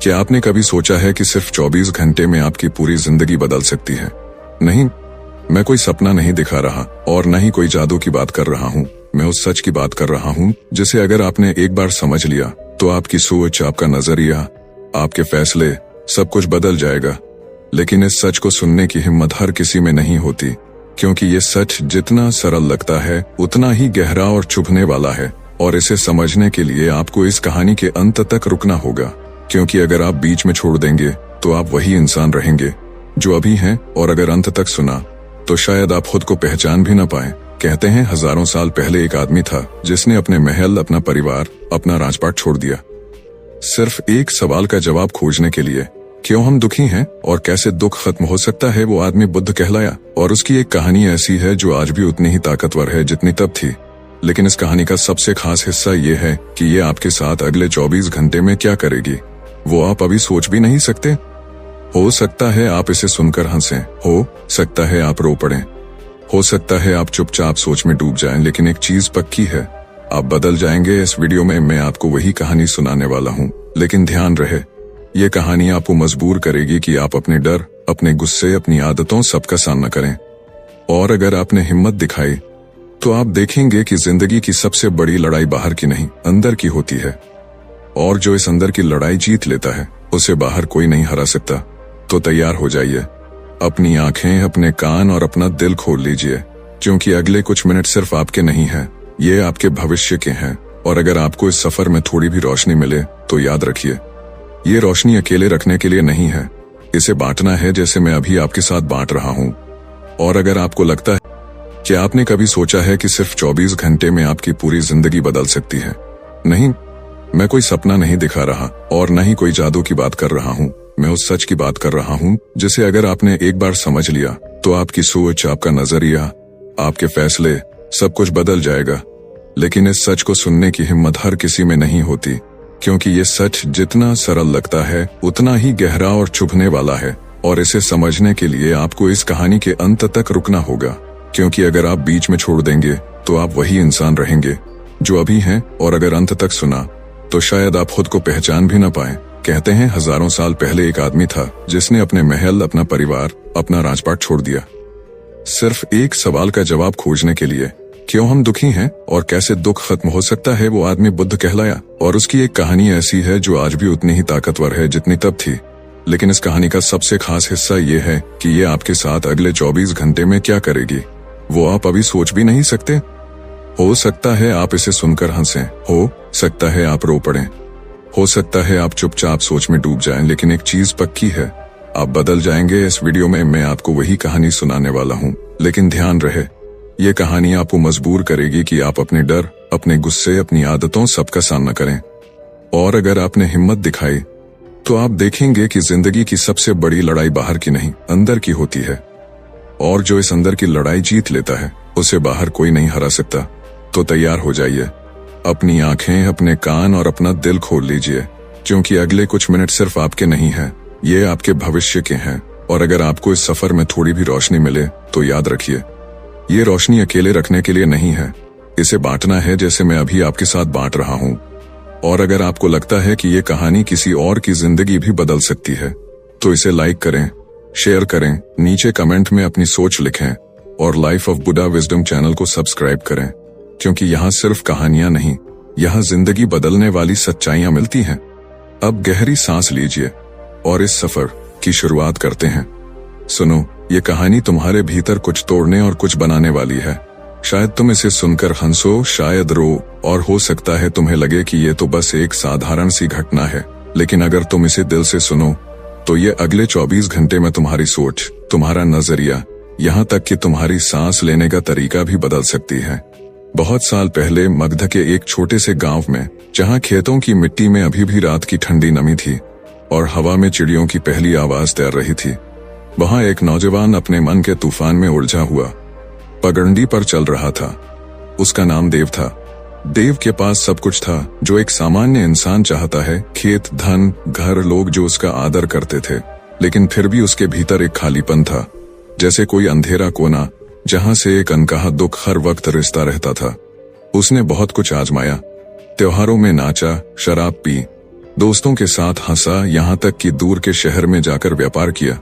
क्या आपने कभी सोचा है कि सिर्फ 24 घंटे में आपकी पूरी जिंदगी बदल सकती है? नहीं, मैं कोई सपना नहीं दिखा रहा और न ही कोई जादू की बात कर रहा हूँ। मैं उस सच की बात कर रहा हूँ जिसे अगर आपने एक बार समझ लिया तो आपकी सोच, आपका नजरिया, आपके फैसले, सब कुछ बदल जाएगा। लेकिन इस सच को सुनने की हिम्मत हर किसी में नहीं होती, क्योंकि ये सच जितना सरल लगता है उतना ही गहरा और चुभने वाला है। और इसे समझने के लिए आपको इस कहानी के अंत तक रुकना होगा, क्योंकि अगर आप बीच में छोड़ देंगे तो आप वही इंसान रहेंगे जो अभी हैं, और अगर अंत तक सुना तो शायद आप खुद को पहचान भी न पाए। कहते हैं हजारों साल पहले एक आदमी था जिसने अपने महल, अपना परिवार, अपना राजपाट छोड़ दिया, सिर्फ एक सवाल का जवाब खोजने के लिए। क्यों हम दुखी हैं और कैसे दुख खत्म हो सकता है? वो आदमी बुद्ध कहलाया, और उसकी एक कहानी ऐसी है जो आज भी उतनी ही ताकतवर है जितनी तब थी। लेकिन इस कहानी का सबसे खास हिस्सा ये है कि ये आपके साथ अगले 24 घंटे में क्या करेगी, वो आप अभी सोच भी नहीं सकते। हो सकता है आप इसे सुनकर हंसें, हो सकता है आप रो पड़ें, हो सकता है आप चुपचाप सोच में डूब जाएं, लेकिन एक चीज पक्की है, आप बदल जाएंगे। इस वीडियो में मैं आपको वही कहानी सुनाने वाला हूँ, लेकिन ध्यान रहे, ये कहानी आपको मजबूर करेगी कि आप अपने डर, अपने गुस्से, अपनी आदतों, सबका सामना करें। और अगर आपने हिम्मत दिखाई तो आप देखेंगे कि जिंदगी की सबसे बड़ी लड़ाई बाहर की नहीं, अंदर की होती है। और जो इस अंदर की लड़ाई जीत लेता है उसे बाहर कोई नहीं हरा सकता। तो तैयार हो जाइए, अपनी आंखें, अपने कान और अपना दिल खोल लीजिए, क्योंकि अगले कुछ मिनट सिर्फ आपके नहीं हैं, ये आपके भविष्य के हैं। और अगर आपको इस सफर में थोड़ी भी रोशनी मिले तो याद रखिए, ये रोशनी अकेले रखने के लिए नहीं है, इसे बांटना है, जैसे मैं अभी आपके साथ बांट रहा हूँ। और अगर आपको लगता है कि आपने कभी सोचा है कि सिर्फ 24 घंटे में आपकी पूरी जिंदगी बदल सकती है, नहीं, मैं कोई सपना नहीं दिखा रहा और न ही कोई जादू की बात कर रहा हूँ। मैं उस सच की बात कर रहा हूँ जिसे अगर आपने एक बार समझ लिया तो आपकी सोच, आपका नजरिया, आपके फैसले, सब कुछ बदल जाएगा। लेकिन इस सच को सुनने की हिम्मत हर किसी में नहीं होती, क्योंकि ये सच जितना सरल लगता है उतना ही गहरा और चुभने वाला है। और इसे समझने के लिए आपको इस कहानी के अंत तक रुकना होगा, क्योंकि अगर आप बीच में छोड़ देंगे तो आप वही इंसान रहेंगे जो अभी हैं, और अगर अंत तक सुना तो शायद आप खुद को पहचान भी न पाए। कहते हैं हजारों साल पहले एक आदमी था जिसने अपने महल, अपना परिवार, अपना राजपाट छोड़ दिया, सिर्फ एक सवाल का जवाब खोजने के लिए। क्यों हम दुखी हैं और कैसे दुख खत्म हो सकता है? वो आदमी बुद्ध कहलाया, और उसकी एक कहानी ऐसी है जो आज भी उतनी ही ताकतवर है जितनी तब थी। लेकिन इस कहानी का सबसे खास हिस्सा ये है कि ये आपके साथ अगले 24 घंटे में क्या करेगी, वो आप अभी सोच भी नहीं सकते। हो सकता है आप इसे सुनकर हंसें, हो सकता है आप रो पड़ें, हो सकता है आप चुपचाप सोच में डूब जाएं, लेकिन एक चीज पक्की है, आप बदल जाएंगे। इस वीडियो में मैं आपको वही कहानी सुनाने वाला हूँ, लेकिन ध्यान रहे, ये कहानी आपको मजबूर करेगी कि आप अपने डर, अपने गुस्से, अपनी आदतों, सबका सामना करें। और अगर आपने हिम्मत दिखाई तो आप देखेंगे कि जिंदगी की सबसे बड़ी लड़ाई बाहर की नहीं, अंदर की होती है। और जो इस अंदर की लड़ाई जीत लेता है उसे बाहर कोई नहीं हरा सकता। तो तैयार हो जाइए, अपनी आंखें, अपने कान और अपना दिल खोल लीजिए, क्योंकि अगले कुछ मिनट सिर्फ आपके नहीं हैं, ये आपके भविष्य के हैं। और अगर आपको इस सफर में थोड़ी भी रोशनी मिले तो याद रखिए, ये रोशनी अकेले रखने के लिए नहीं है, इसे बांटना है, जैसे मैं अभी आपके साथ बांट रहा हूँ। और अगर आपको लगता है कि ये कहानी किसी और की जिंदगी भी बदल सकती है तो इसे लाइक करें, शेयर करें, नीचे कमेंट में अपनी सोच लिखें, और life of Buddha wisdom channel को सब्सक्राइब करें, क्योंकि यहाँ सिर्फ कहानियां नहीं, यहाँ जिंदगी बदलने वाली सच्चाइयां मिलती हैं। अब गहरी सांस लीजिए और इस सफर की शुरुआत करते हैं। सुनो, ये कहानी तुम्हारे भीतर कुछ तोड़ने और कुछ बनाने वाली है। शायद तुम इसे सुनकर हंसो, शायद रो, और हो सकता है तुम्हें लगे कि ये तो बस एक साधारण सी घटना है। लेकिन अगर तुम इसे दिल से सुनो तो ये अगले 24 घंटे में तुम्हारी सोच, तुम्हारा नजरिया, यहाँ तक कि तुम्हारी सांस लेने का तरीका भी बदल सकती है। बहुत साल पहले मगध के एक छोटे से गांव में, जहाँ खेतों की मिट्टी में अभी भी रात की ठंडी नमी थी और हवा में चिड़ियों की पहली आवाज तैर रही थी, वहाँ एक नौजवान अपने मन के तूफान में उलझा हुआ पगडंडी पर चल रहा था। उसका नाम देव था। देव के पास सब कुछ था जो एक सामान्य इंसान चाहता है, खेत, धन, घर, लोग जो उसका आदर करते थे। लेकिन फिर भी उसके भीतर एक खालीपन था, जैसे कोई अंधेरा कोना जहां से एक अनकहा दुख हर वक्त रिश्ता रहता था। उसने बहुत कुछ आजमाया, त्योहारों में नाचा, शराब पी, दोस्तों के साथ हंसा, यहाँ तक कि दूर के शहर में जाकर व्यापार किया।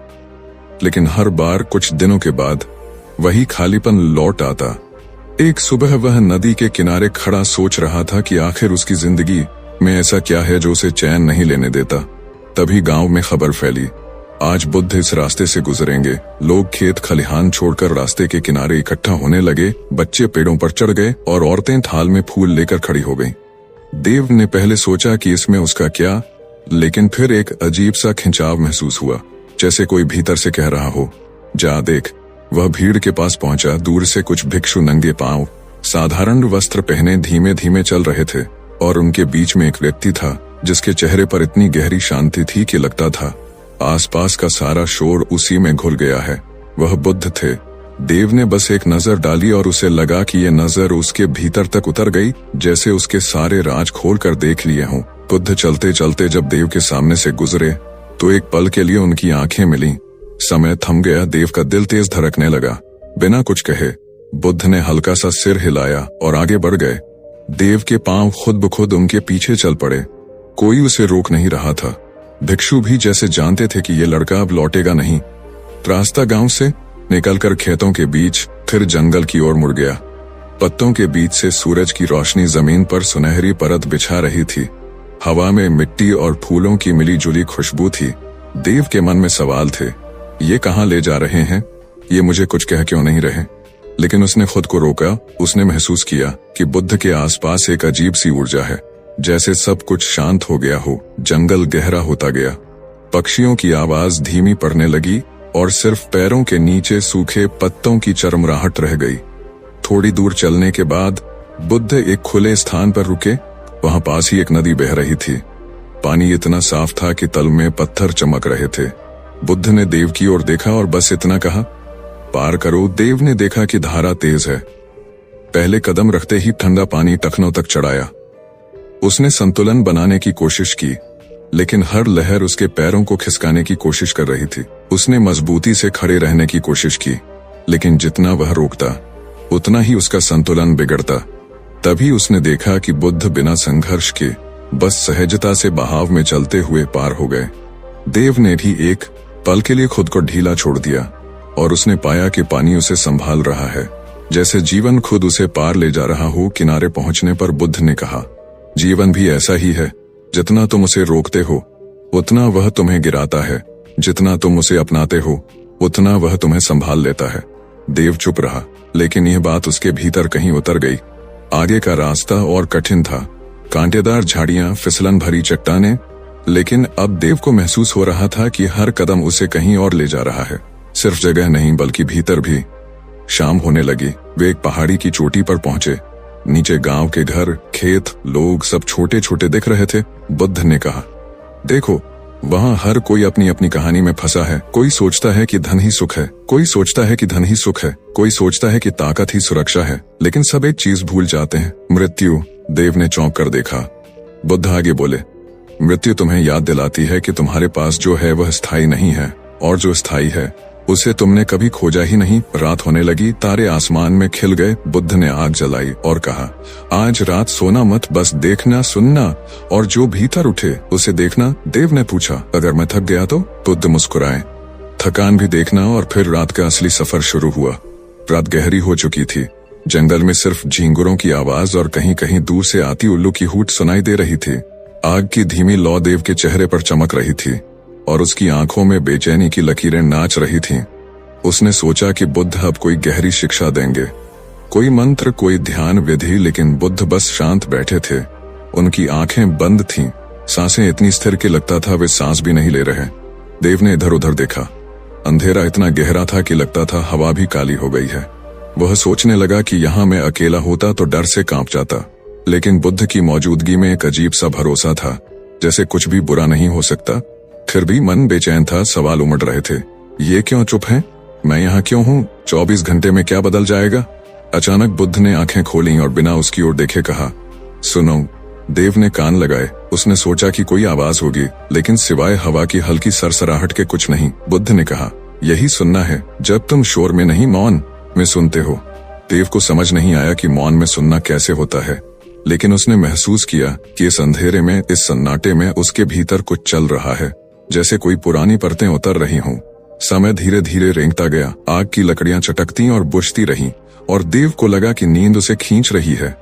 लेकिन हर बार कुछ दिनों के बाद वही खालीपन लौट आता। एक सुबह वह नदी के किनारे खड़ा सोच रहा था कि आखिर उसकी जिंदगी में ऐसा क्या है जो उसे चैन नहीं लेने देता। तभी गांव में खबर फैली, आज बुद्ध इस रास्ते से गुजरेंगे। लोग खेत खलिहान छोड़कर रास्ते के किनारे इकट्ठा होने लगे। बच्चे पेड़ों पर चढ़ गए और औरतें थाल में फूल लेकर खड़ी हो गईं। देव ने पहले सोचा कि इसमें उसका क्या, लेकिन फिर एक अजीब सा खिंचाव महसूस हुआ, जैसे कोई भीतर से कह रहा हो, जा देख। वह भीड़ के पास पहुंचा। दूर से कुछ भिक्षु नंगे पांव, साधारण वस्त्र पहने धीमे धीमे चल रहे थे, और उनके बीच में एक व्यक्ति था जिसके चेहरे पर इतनी गहरी शांति थी कि लगता था आसपास का सारा शोर उसी में घुल गया है। वह बुद्ध थे। देव ने बस एक नजर डाली और उसे लगा कि ये नजर उसके भीतर तक उतर गई, जैसे उसके सारे राज खोल कर देख लिए हों। बुद्ध चलते चलते जब देव के सामने से गुजरे तो एक पल के लिए उनकी आंखें मिलीं। समय थम गया। देव का दिल तेज धड़कने लगा। बिना कुछ कहे बुद्ध ने हल्का सा सिर हिलाया और आगे बढ़ गए। देव के पांव खुद ब खुद उनके पीछे चल पड़े। कोई उसे रोक नहीं रहा था। भिक्षु भी जैसे जानते थे कि ये लड़का अब लौटेगा नहीं। रास्ता गांव से निकलकर खेतों के बीच, फिर जंगल की ओर मुड़ गया। पत्तों के बीच से सूरज की रोशनी जमीन पर सुनहरी परत बिछा रही थी। हवा में मिट्टी और फूलों की मिली जुली खुशबू थी। देव के मन में सवाल थे, ये कहाँ ले जा रहे हैं? ये मुझे कुछ कह क्यों नहीं रहे? लेकिन उसने खुद को रोका। उसने महसूस किया कि बुद्ध के आसपास एक अजीब सी ऊर्जा है, जैसे सब कुछ शांत हो गया हो। जंगल गहरा होता गया। पक्षियों की आवाज धीमी पड़ने लगी और सिर्फ पैरों के नीचे सूखे पत्तों की चरमराहट रह गई। थोड़ी दूर चलने के बाद बुद्ध एक खुले स्थान पर रुके। वहां पास ही एक नदी बह रही थी। पानी इतना साफ था कि तल में पत्थर चमक रहे थे। बुद्ध ने देव की ओर देखा और बस इतना कहा, पार करो। देव ने देखा कि धारा तेज है। पहले कदम रखते ही ठंडा पानी टखनों तक चढ़ाया। उसने संतुलन बनाने की कोशिश की, लेकिन हर लहर उसके पैरों को खिसकाने की कोशिश कर रही थी। उसने मजबूती से खड़े रहने की कोशिश की, लेकिन जितना वह रोकता उतना ही उसका संतुलन बिगड़ता। तभी उसने देखा कि बुद्ध बिना संघर्ष के बस सहजता से बहाव में चलते हुए पार हो गए। देव ने भी एक पल के लिए खुद को ढीला छोड़ दिया और उसने पाया कि पानी उसे संभाल रहा है, जैसे जीवन खुद उसे पार ले जा रहा हो। किनारे पहुंचने पर बुद्ध ने कहा, जीवन भी ऐसा ही है। जितना तुम उसे रोकते हो उतना वह तुम्हें गिराता है, जितना तुम उसे अपनाते हो उतना वह तुम्हें संभाल लेता है। देव चुप रहा, लेकिन यह बात उसके भीतर कहीं उतर गई। आगे का रास्ता और कठिन था। कांटेदार झाड़ियां, फिसलन भरी चट्टानें, लेकिन अब देव को महसूस हो रहा था कि हर कदम उसे कहीं और ले जा रहा है। सिर्फ जगह नहीं बल्कि भीतर भी। शाम होने लगी। वे एक पहाड़ी की चोटी पर पहुंचे। नीचे गांव के घर, खेत, लोग सब छोटे छोटे दिख रहे थे। बुद्ध ने कहा, देखो, वहां हर कोई अपनी अपनी कहानी में फंसा है। कोई सोचता है कि धन ही सुख है, कोई सोचता है कि धन ही सुख है, कोई सोचता है कि ताकत ही सुरक्षा है, लेकिन सब एक चीज भूल जाते हैं, मृत्यु। देव ने चौंक कर देखा। बुद्ध आगे बोले, मृत्यु तुम्हें याद दिलाती है कि तुम्हारे पास जो है वह स्थायी नहीं है, और जो स्थायी है उसे तुमने कभी खोजा ही नहीं। रात होने लगी। तारे आसमान में खिल गए। बुद्ध ने आग जलाई और कहा, आज रात सोना मत, बस देखना, सुनना और जो भीतर उठे उसे देखना। देव ने पूछा, अगर मैं थक गया तो? बुद्ध मुस्कुराए, थकान भी देखना। और फिर रात का असली सफर शुरू हुआ। रात गहरी हो चुकी थी। जंगल में सिर्फ झींगुरों की आवाज और कहीं कहीं दूर से आती उल्लू की हूट सुनाई दे रही थी। आग की धीमी लौ देव के चेहरे पर चमक रही थी और उसकी आंखों में बेचैनी की लकीरें नाच रही थीं। उसने सोचा कि बुद्ध अब कोई गहरी शिक्षा देंगे, कोई मंत्र, कोई ध्यान विधि, लेकिन बुद्ध बस शांत बैठे थे। उनकी आंखें बंद थीं, सांसें इतनी स्थिर कि लगता था वे सांस भी नहीं ले रहे। देव ने इधर उधर देखा। अंधेरा इतना गहरा था कि लगता था हवा भी काली हो गई है। वह सोचने लगा कि यहाँ मैं अकेला होता तो डर से कांप जाता, लेकिन बुद्ध की मौजूदगी में एक अजीब सा भरोसा था, जैसे कुछ भी बुरा नहीं हो सकता। फिर भी मन बेचैन था। सवाल उमड़ रहे थे, ये क्यों चुप हैं? मैं यहाँ क्यों हूँ? 24 घंटे में क्या बदल जाएगा? अचानक बुद्ध ने आंखें खोलीं और बिना उसकी ओर देखे कहा, सुनो। देव ने कान लगाए। उसने सोचा कि कोई आवाज होगी, लेकिन सिवाय हवा की हल्की सरसराहट के कुछ नहीं। बुद्ध ने कहा, यही सुनना है। जब तुम शोर में नहीं, मौन में सुनते हो। देव को समझ नहीं आया कि मौन में सुनना कैसे होता है। लेकिन उसने महसूस किया कि इस अंधेरे में, इस सन्नाटे में उसके भीतर कुछ चल रहा है, जैसे कोई पुरानी परतें उतर रही हों। समय धीरे धीरे रेंगता गया, आग की लकड़ियां चटकती और बुझती रहीं, और देव को लगा कि नींद उसे खींच रही है।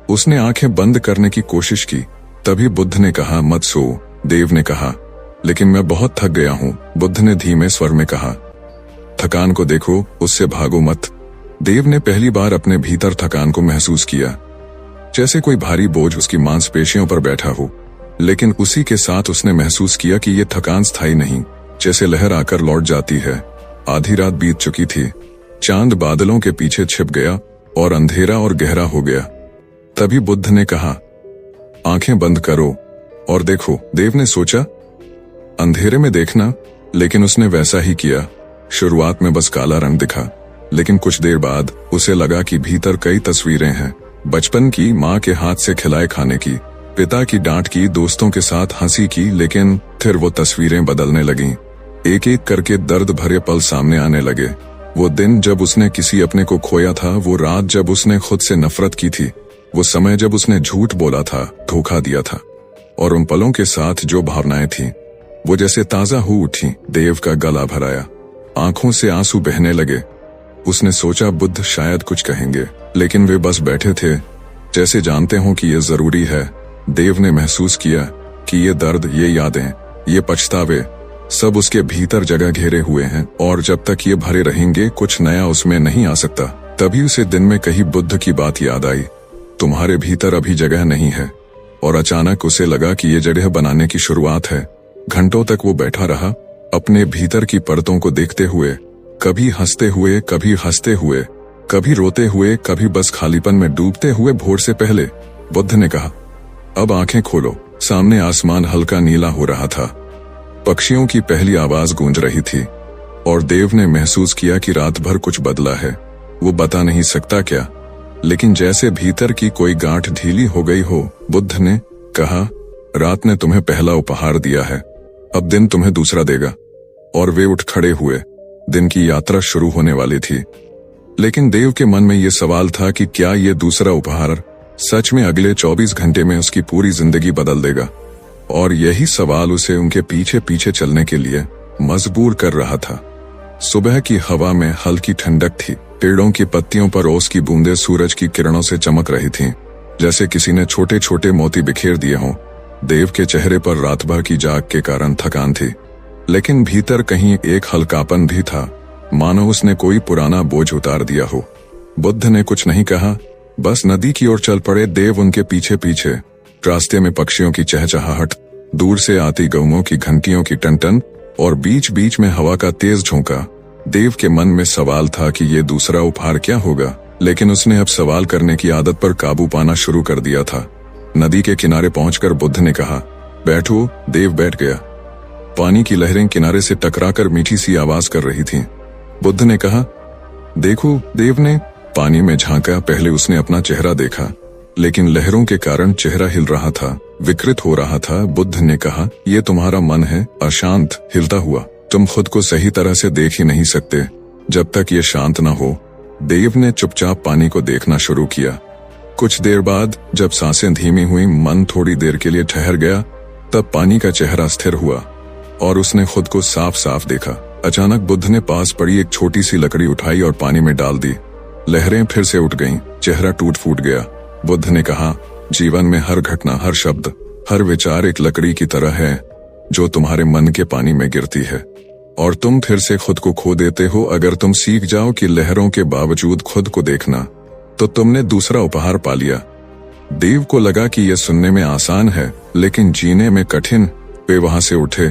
उसने आंखें बंद करने की कोशिश की। तभी बुद्ध ने कहा, मत सो। देव ने कहा, लेकिन मैं बहुत थक गया हूं। बुद्ध ने धीमे स्वर में कहा, थकान को देखो, उससे भागो मत। देव ने पहली बार अपने भीतर थकान को महसूस किया, जैसे कोई भारी बोझ उसकी मांसपेशियों पर बैठा हो। लेकिन उसी के साथ उसने महसूस किया कि यह थकान स्थायी नहीं, जैसे लहर आकर लौट जाती है। आधी रात बीत चुकी थी, चांद बादलों के पीछे छिप गया और अंधेरा और गहरा हो गया। तभी बुद्ध ने कहा, आंखें बंद करो और देखो। देव ने सोचा, अंधेरे में देखना, लेकिन उसने वैसा ही किया। शुरुआत में बस काला रंग दिखा, लेकिन कुछ देर बाद उसे लगा कि भीतर कई तस्वीरें हैं। बचपन की, माँ के हाथ से खिलाए खाने की, पिता की डांट की, दोस्तों के साथ हंसी की। लेकिन फिर वो तस्वीरें बदलने लगीं। एक एक करके दर्द भरे पल सामने आने लगे। वो दिन जब उसने किसी अपने को खोया था, वो रात जब उसने खुद से नफरत की थी, वो समय जब उसने झूठ बोला था, धोखा दिया था, और उन पलों के साथ जो भावनाएं थीं, वो जैसे ताजा हो उठी। देव का गला भराया, आंखों से आंसू बहने लगे। उसने सोचा बुद्ध शायद कुछ कहेंगे, लेकिन वे बस बैठे थे, जैसे जानते हों कि ये जरूरी है। देव ने महसूस किया कि ये दर्द, ये यादें, ये पछतावे सब उसके भीतर जगह घेरे हुए हैं, और जब तक ये भरे रहेंगे कुछ नया उसमें नहीं आ सकता। तभी उसे दिन में कही बुद्ध की बात याद आई, तुम्हारे भीतर अभी जगह नहीं है। और अचानक उसे लगा कि ये जगह बनाने की शुरुआत है। घंटों तक वो बैठा रहा, अपने भीतर की परतों को देखते हुए, कभी हंसते हुए, कभी हंसते हुए, कभी रोते हुए, कभी बस खालीपन में डूबते हुए। भोर से पहले बुद्ध ने कहा, अब आंखें खोलो। सामने आसमान हल्का नीला हो रहा था, पक्षियों की पहली आवाज गूंज रही थी, और देव ने महसूस किया कि रात भर कुछ बदला है। वो बता नहीं सकता क्या, लेकिन जैसे भीतर की कोई गांठ ढीली हो गई हो। बुद्ध ने कहा, रात ने तुम्हें पहला उपहार दिया है, अब दिन तुम्हें दूसरा देगा। और वे उठ खड़े हुए। दिन की यात्रा शुरू होने वाली थी, लेकिन देव के मन में ये सवाल था कि क्या ये दूसरा उपहार सच में अगले 24 घंटे में उसकी पूरी जिंदगी बदल देगा। और यही सवाल उसे उनके पीछे पीछे चलने के लिए मजबूर कर रहा था। सुबह की हवा में हल्की ठंडक थी, पेड़ों की पत्तियों पर ओस की बूंदें सूरज की किरणों से चमक रही थीं, जैसे किसी ने छोटे छोटे मोती बिखेर दिए हों। देव के चेहरे पर रात भर की जाग के कारण थकान थी, लेकिन भीतर कहीं एक हल्कापन भी था, मानो उसने कोई पुराना बोझ उतार दिया हो। बुद्ध ने कुछ नहीं कहा, बस नदी की ओर चल पड़े। देव उनके पीछे पीछे। रास्ते में पक्षियों की चहचहाहट, दूर से आती गऊओं की घंटियों की टनटन, और बीच बीच में हवा का तेज झोंका। देव के मन में सवाल था कि ये दूसरा उपहार क्या होगा, लेकिन उसने अब सवाल करने की आदत पर काबू पाना शुरू कर दिया था। नदी के किनारे पहुंचकर बुद्ध ने कहा, बैठो। देव बैठ गया। पानी की लहरें किनारे से टकराकर मीठी सी आवाज कर रही थीं। बुद्ध ने कहा, देखो। देव ने पानी में झांका। पहले उसने अपना चेहरा देखा, लेकिन लहरों के कारण चेहरा हिल रहा था, विकृत हो रहा था। बुद्ध ने कहा, ये तुम्हारा मन है, अशांत, हिलता हुआ। तुम खुद को सही तरह से देख ही नहीं सकते जब तक ये शांत न हो। देव ने चुपचाप पानी को देखना शुरू किया। कुछ देर बाद जब सांसें धीमी हुई, मन थोड़ी देर के लिए ठहर गया, तब पानी का चेहरा स्थिर हुआ और उसने खुद को साफ साफ देखा। अचानक बुद्ध ने पास पड़ी एक छोटी सी लकड़ी उठाई और पानी में डाल दी। लहरें फिर से उठ गईं, चेहरा टूट फूट गया। बुद्ध ने कहा, जीवन में हर घटना, हर शब्द, हर विचार एक लकड़ी की तरह है जो तुम्हारे मन के पानी में गिरती है, और तुम फिर से खुद को खो देते हो। अगर तुम सीख जाओ कि लहरों के बावजूद खुद को देखना, तो तुमने दूसरा उपहार पा लिया। देव को लगा कि यह सुनने में आसान है, लेकिन जीने में कठिन। वे वहां से उठे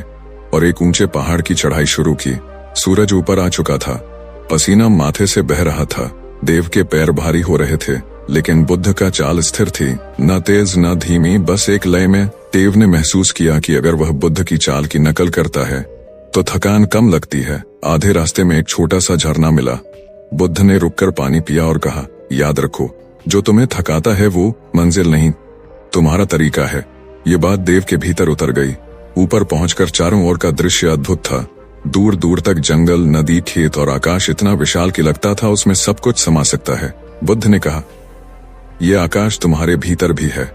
और एक ऊंचे पहाड़ की चढ़ाई शुरू की। सूरज ऊपर आ चुका था, पसीना माथे से बह रहा था। देव के पैर भारी हो रहे थे, लेकिन बुद्ध का चाल स्थिर थी, न तेज न धीमी, बस एक लय में। देव ने महसूस किया कि अगर वह बुद्ध की चाल की नकल करता है तो थकान कम लगती है। आधे रास्ते में एक छोटा सा झरना मिला। बुद्ध ने रुककर पानी पिया और कहा, याद रखो, जो तुम्हें थकाता है वो मंजिल नहीं, तुम्हारा तरीका है। ये बात देव के भीतर उतर गई। ऊपर पहुंचकर चारों ओर का दृश्य अद्भुत था। दूर दूर तक जंगल, नदी, खेत और आकाश इतना विशाल कि लगता था उसमें सब कुछ समा सकता है। बुद्ध ने कहा, ये आकाश तुम्हारे भीतर भी है,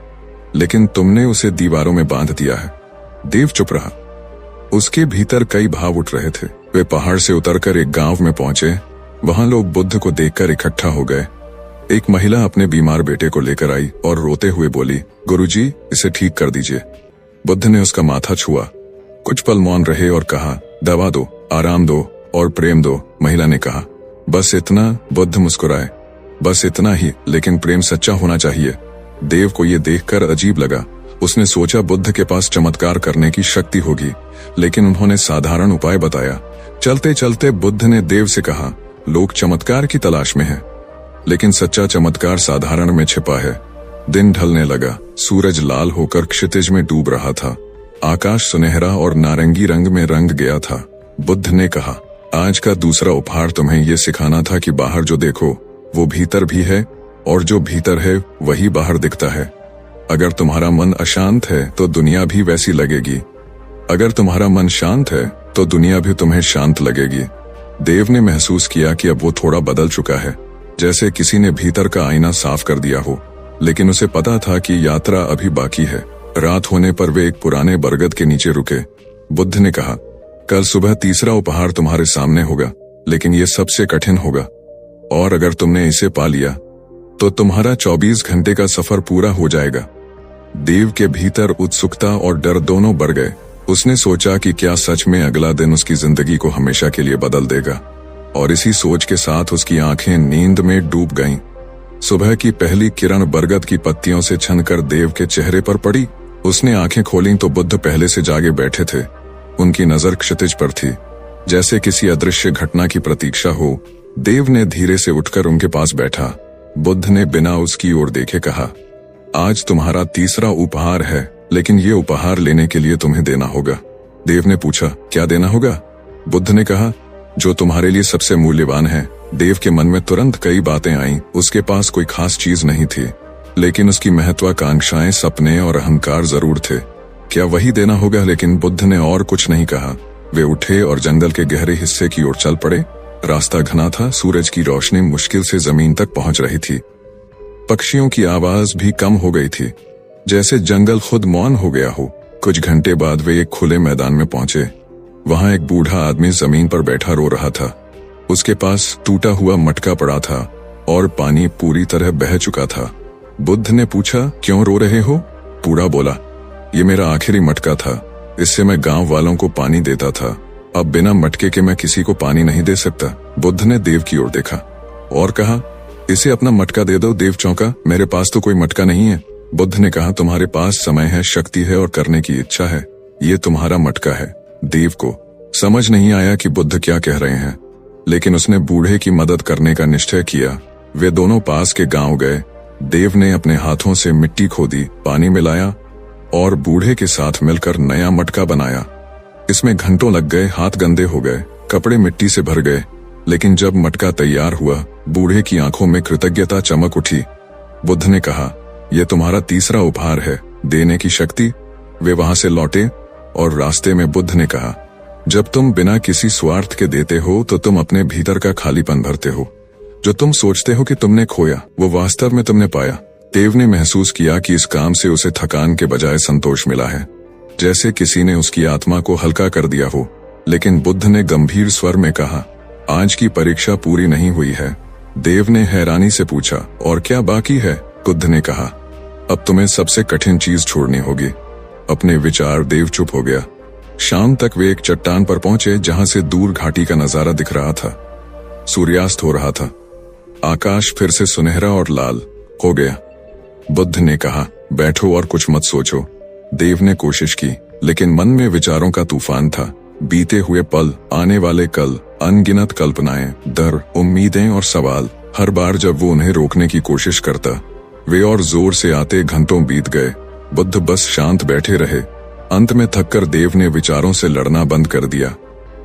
लेकिन तुमने उसे दीवारों में बांध दिया है। देव चुप रहा। उसके भीतर कई भाव उठ रहे थे। वे पहाड़ से उतरकर एक गांव में पहुंचे। वहां लोग बुद्ध को देखकर इकट्ठा हो गए। एक महिला अपने बीमार बेटे को लेकर आई और रोते हुए बोली, गुरुजी, इसे ठीक कर दीजिए। बुद्ध ने उसका माथा छुआ, कुछ पल मौन रहे और कहा, दवा दो, आराम दो और प्रेम दो। महिला ने कहा, बस इतना। बुद्ध मुस्कुराए, बस इतना ही, लेकिन प्रेम सच्चा होना चाहिए। देव को यह देखकर अजीब लगा। उसने सोचा बुद्ध के पास चमत्कार करने की शक्ति होगी, लेकिन उन्होंने साधारण उपाय बताया। चलते चलते बुद्ध ने देव से कहा, लोग चमत्कार की तलाश में हैं, लेकिन सच्चा चमत्कार साधारण में छिपा है। दिन ढलने लगा। सूरज लाल होकर क्षितिज में डूब रहा था। आकाश सुनहरा और नारंगी रंग में रंग गया था। बुद्ध ने कहा, आज का दूसरा उपहार तुम्हें यह सिखाना था कि बाहर जो देखो वो भीतर भी है, और जो भीतर है वही बाहर दिखता है। अगर तुम्हारा मन अशांत है तो दुनिया भी वैसी लगेगी। अगर तुम्हारा मन शांत है तो दुनिया भी तुम्हें शांत लगेगी। देव ने महसूस किया कि अब वो थोड़ा बदल चुका है, जैसे किसी ने भीतर का आईना साफ कर दिया हो, लेकिन उसे पता था कि यात्रा अभी बाकी है। रात होने पर वे एक पुराने बरगद के नीचे रुके। बुद्ध ने कहा, कल सुबह तीसरा उपहार तुम्हारे सामने होगा, लेकिन ये सबसे कठिन होगा, और अगर तुमने इसे पा लिया तो तुम्हारा 24 घंटे का सफर पूरा हो जाएगा। देव के भीतर उत्सुकता और डर दोनों बढ़ गए। उसने सोचा कि क्या सच में अगला दिन उसकी जिंदगी को हमेशा के लिए बदल देगा, और इसी सोच के साथ उसकी आंखें नींद में डूब गईं। सुबह की पहली किरण बरगद की पत्तियों से छनकर देव के चेहरे पर पड़ी। उसने आंखें खोलीं तो बुद्ध पहले से जागे बैठे थे। उनकी नजर क्षितिज पर थी, जैसे किसी अदृश्य घटना की प्रतीक्षा हो। देव ने धीरे से उठकर उनके पास बैठा। बुद्ध ने बिना उसकी ओर देखे कहा, आज तुम्हारा तीसरा उपहार है, लेकिन ये उपहार लेने के लिए तुम्हें देना होगा। देव ने पूछा, क्या देना होगा? बुद्ध ने कहा, जो तुम्हारे लिए सबसे मूल्यवान है। देव के मन में तुरंत कई बातें आईं। उसके पास कोई खास चीज नहीं थी, लेकिन उसकी महत्वाकांक्षाएं, सपने और अहंकार जरूर थे। क्या वही देना होगा? लेकिन बुद्ध ने और कुछ नहीं कहा। वे उठे और जंगल के गहरे हिस्से की ओर चल पड़े। रास्ता घना था, सूरज की रोशनी मुश्किल से जमीन तक पहुंच रही थी। पक्षियों की आवाज भी कम हो गई थी, जैसे जंगल खुद मौन हो गया हो। कुछ घंटे बाद वे एक खुले मैदान में पहुंचे। वहां एक बूढ़ा आदमी जमीन पर बैठा रो रहा था। उसके पास टूटा हुआ मटका पड़ा था और पानी पूरी तरह बह चुका था। बुद्ध ने पूछा, क्यों रो रहे हो? बूढ़ा बोला, ये मेरा आखिरी मटका था। इससे मैं गांव वालों को पानी देता था। अब बिना मटके के मैं किसी को पानी नहीं दे सकता। बुद्ध ने देव की ओर देखा और कहा, इसे अपना मटका दे दो। देव चौंका, मेरे पास तो कोई मटका नहीं है। बुद्ध ने कहा, तुम्हारे पास समय है, शक्ति है और करने की इच्छा है। ये तुम्हारा मटका है। देव को समझ नहीं आया कि बुद्ध क्या कह रहे हैं, लेकिन उसने बूढ़े की मदद करने का निश्चय किया। वे दोनों पास के गांव गए। देव ने अपने हाथों से मिट्टी खोदी, पानी मिलाया और बूढ़े के साथ मिलकर नया मटका बनाया। इसमें घंटों लग गए, हाथ गंदे हो गए, कपड़े मिट्टी से भर गए, लेकिन जब मटका तैयार हुआ, बूढ़े की आंखों में कृतज्ञता चमक उठी। बुद्ध ने कहा, यह तुम्हारा तीसरा उपहार है, देने की शक्ति। वे वहां से लौटे और रास्ते में बुद्ध ने कहा, जब तुम बिना किसी स्वार्थ के देते हो तो तुम अपने भीतर का खालीपन भरते हो। जो तुम सोचते हो कि तुमने खोया, वो वास्तव में तुमने पाया। देव ने महसूस किया कि इस काम से उसे थकान के बजाय संतोष मिला है, जैसे किसी ने उसकी आत्मा को हल्का कर दिया हो। लेकिन बुद्ध ने गंभीर स्वर में कहा, आज की परीक्षा पूरी नहीं हुई है। देव ने हैरानी से पूछा, और क्या बाकी है? बुद्ध ने कहा, अब तुम्हें सबसे कठिन चीज छोड़नी होगी, अपने विचार। देव चुप हो गया। शाम तक वे एक चट्टान पर पहुंचे जहां से दूर घाटी का नजारा दिख रहा था। सूर्यास्त हो रहा था। आकाश फिर से सुनहरा और लाल हो गया। बुद्ध ने कहा, बैठो और कुछ मत सोचो। देव ने कोशिश की, लेकिन मन में विचारों का तूफान था। बीते हुए पल, आने वाले कल, अनगिनत कल्पनाएं, डर, उम्मीदें और सवाल। हर बार जब वो उन्हें रोकने की कोशिश करता, वे और जोर से आते। घंटों बीत गए। बुद्ध बस शांत बैठे रहे। अंत में थककर देव ने विचारों से लड़ना बंद कर दिया,